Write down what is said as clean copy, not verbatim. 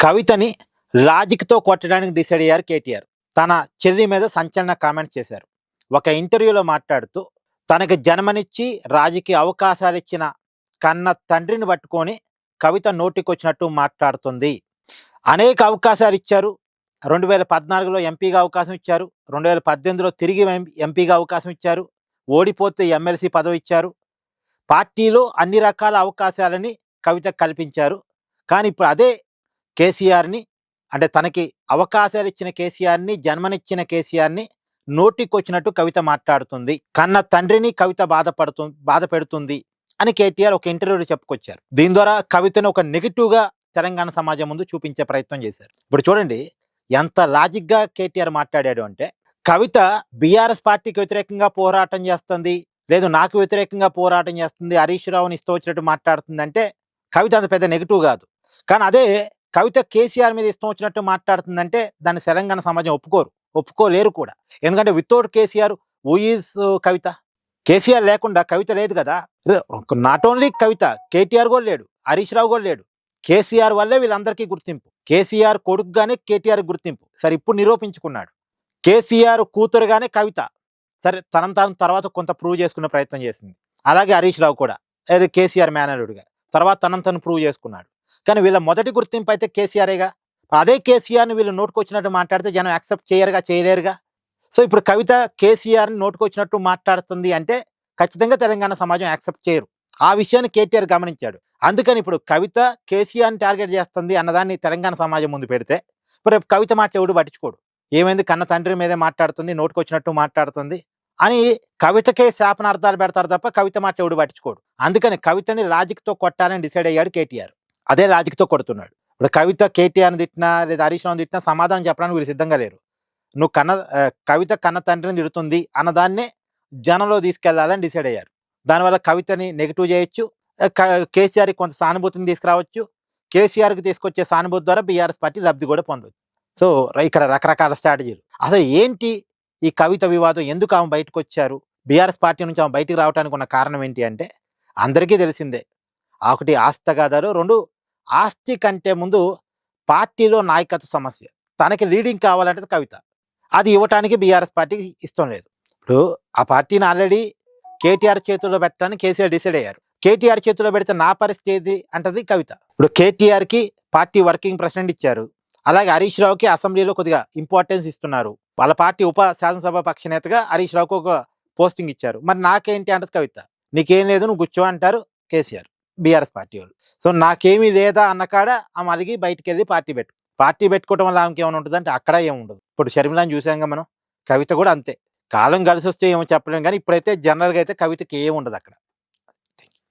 కవితని లాజిక్‌తో కొట్టడానికి డిసైడ్ అయ్యారు కేటీఆర్. తన చెల్లి మీద సంచలన కామెంట్స్ చేశారు. ఒక ఇంటర్వ్యూలో మాట్లాడుతూ, తనకి జన్మనిచ్చి రాజకీయ అవకాశాలిచ్చిన కన్న తండ్రిని పట్టుకొని కవిత నోటికొచ్చినట్టు మాట్లాడుతుంది. అనేక అవకాశాలిచ్చారు. 2014లో ఎంపీగా అవకాశం ఇచ్చారు. 2018లో తిరిగి ఎంపీగా అవకాశం ఇచ్చారు. ఓడిపోతే ఎమ్మెల్సీ పదవి ఇచ్చారు. పార్టీలో అన్ని రకాల అవకాశాలని కవితకు కల్పించారు. కానీ ఇప్పుడు అదే కేసీఆర్‌ని, అంటే తనకి అవకాశాలు ఇచ్చిన కేసీఆర్‌ని, జన్మనిచ్చిన కేసీఆర్‌ని నోటికొచ్చినట్టు కవిత మాట్లాడుతుంది. కన్న తండ్రిని కవిత బాధ పెడుతుంది అని కేటీఆర్ ఒక ఇంటర్వ్యూలో చెప్పుకొచ్చారు. దీని ద్వారా కవితను ఒక నెగెటివ్‌గా తెలంగాణ సమాజం ముందు చూపించే ప్రయత్నం చేశారు. ఇప్పుడు చూడండి ఎంత లాజిక్‌గా కేటీఆర్ మాట్లాడాడు అంటే, కవిత బీఆర్ఎస్ పార్టీకి వ్యతిరేకంగా పోరాటం చేస్తుంది, లేదు నాకు వ్యతిరేకంగా పోరాటం చేస్తుంది, హరీష్ రావుని ఇష్టం వచ్చినట్టు మాట్లాడుతుందంటే కవిత అంత పెద్ద నెగెటివ్ కాదు. కానీ అదే కవిత కేసీఆర్ మీద ఇష్టం వచ్చినట్టు మాట్లాడుతుందంటే దాన్ని తెలంగాణ సమాజం ఒప్పుకోలేరు కూడా. ఎందుకంటే వితౌట్ కేసీఆర్ హూ ఈజ్ కవిత? కేసీఆర్ లేకుండా కవిత లేదు కదా. నాట్ ఓన్లీ కవిత, కేటీఆర్ కూడా లేడు, హరీష్ రావు కూడా లేడు. కేసీఆర్ వల్లే వీళ్ళందరికీ గుర్తింపు. కేసీఆర్ కొడుకుగానే కేటీఆర్ గుర్తింపు. సరే ఇప్పుడు నిరూపించుకున్నాడు. కేసీఆర్ కూతురుగానే కవిత సరే తను తర్వాత కొంత ప్రూవ్ చేసుకునే ప్రయత్నం చేసింది. అలాగే హరీష్ రావు కూడా కేసీఆర్ మేనలుడిగా తర్వాత తను ప్రూవ్ చేసుకున్నాడు. కానీ వీళ్ళ మొదటి గుర్తింపు అయితే కేసీఆర్ఏగా. అదే కేసీఆర్ని వీళ్ళు నోటుకొచ్చినట్టు మాట్లాడితే జనం యాక్సెప్ట్ చేయలేరుగా. సో ఇప్పుడు కవిత కేసీఆర్ని నోటుకొచ్చినట్టు మాట్లాడుతుంది అంటే ఖచ్చితంగా తెలంగాణ సమాజం యాక్సెప్ట్ చేయరు. ఆ విషయాన్ని కేటీఆర్ గమనించాడు. అందుకని ఇప్పుడు కవిత కేసీఆర్ని టార్గెట్ చేస్తుంది అన్నదాన్ని తెలంగాణ సమాజం ముందు పెడితే ఇప్పుడు కవిత మాట ఎవడు పట్టించుకోడు. ఏమైంది, కన్న తండ్రి మీదే మాట్లాడుతుంది, నోటుకొచ్చినట్టు మాట్లాడుతుంది అని కవితకే శాపనార్థాలు పెడతారు తప్ప కవిత మాట ఎవడు పట్టించుకోడు. అందుకని కవితని లాజిక్తో కొట్టాలని డిసైడ్ అయ్యాడు కేటీఆర్. అదే లాజిక్తో కొడుతున్నాడు. ఇప్పుడు కవిత కేటీఆర్ని తిట్టినా లేదా హరీష్ రావుని తిట్టినా సమాధానం చెప్పడానికి వీళ్ళు సిద్ధంగా లేరు. నువ్వు కవిత కన్న తండ్రిని తిడుతుంది అన్నదాన్నే జనంలో తీసుకెళ్లాలని డిసైడ్ అయ్యారు. దానివల్ల కవితని నెగిటివ్ చేయొచ్చు, కేసీఆర్కి కొంత సానుభూతిని తీసుకురావచ్చు, కేసీఆర్కి తీసుకొచ్చే సానుభూతి ద్వారా బీఆర్ఎస్ పార్టీ లబ్ధి కూడా పొందవచ్చు. సో ఇక్కడ రకరకాల స్ట్రాటజీలు. అసలు ఏంటి ఈ కవిత వివాదం, ఎందుకు ఆమె బయటకు వచ్చారు, బీఆర్ఎస్ పార్టీ నుంచి ఆమె బయటికి రావడానికి ఉన్న కారణం ఏంటి అంటే అందరికీ తెలిసిందే. ఒకటి ఆస్తి తగాదాలు, రెండు ఆస్తి కంటే ముందు పార్టీలో నాయకత్వ సమస్య. తనకి లీడింగ్ కావాలంటే కవిత, అది ఇవ్వటానికి బీఆర్ఎస్ పార్టీకి ఇష్టం లేదు. ఇప్పుడు ఆ పార్టీని ఆల్రెడీ కేటీఆర్ చేతుల్లో పెట్టడానికి కేసీఆర్ డిసైడ్ అయ్యారు. కేటీఆర్ చేతిలో పెడితే నా పరిస్థితి ఏది అంటది కవిత. ఇప్పుడు కేటీఆర్కి పార్టీ వర్కింగ్ ప్రెసిడెంట్ ఇచ్చారు, అలాగే హరీష్ రావుకి అసెంబ్లీలో కొద్దిగా ఇంపార్టెన్స్ ఇస్తున్నారు. వాళ్ళ పార్టీ ఉప శాసనసభ పక్ష నేతగా హరీష్ రావుకి ఒక పోస్టింగ్ ఇచ్చారు. మరి నాకేంటి అంటది కవిత. నీకేం లేదు, నువ్వు కూర్చో అంటారు కేసీఆర్, బీఆర్ఎస్ పార్టీ వాళ్ళు. సో నాకేమీ లేదా అన్న కాడ ఆమె అలిగి బయటికి వెళ్ళి పార్టీ పెట్టుకోవడం వల్ల ఆమెకి ఏమైనా ఉంటుంది అంటే అక్కడ ఏముండదు. ఇప్పుడు షర్మిలాని చూసాంగా మనం, కవిత కూడా అంతే. కాలం కలిసి వస్తే ఏమో చెప్పలేం, కానీ ఇప్పుడైతే జనరల్గా అయితే కవితకి ఏముండదు అక్కడ.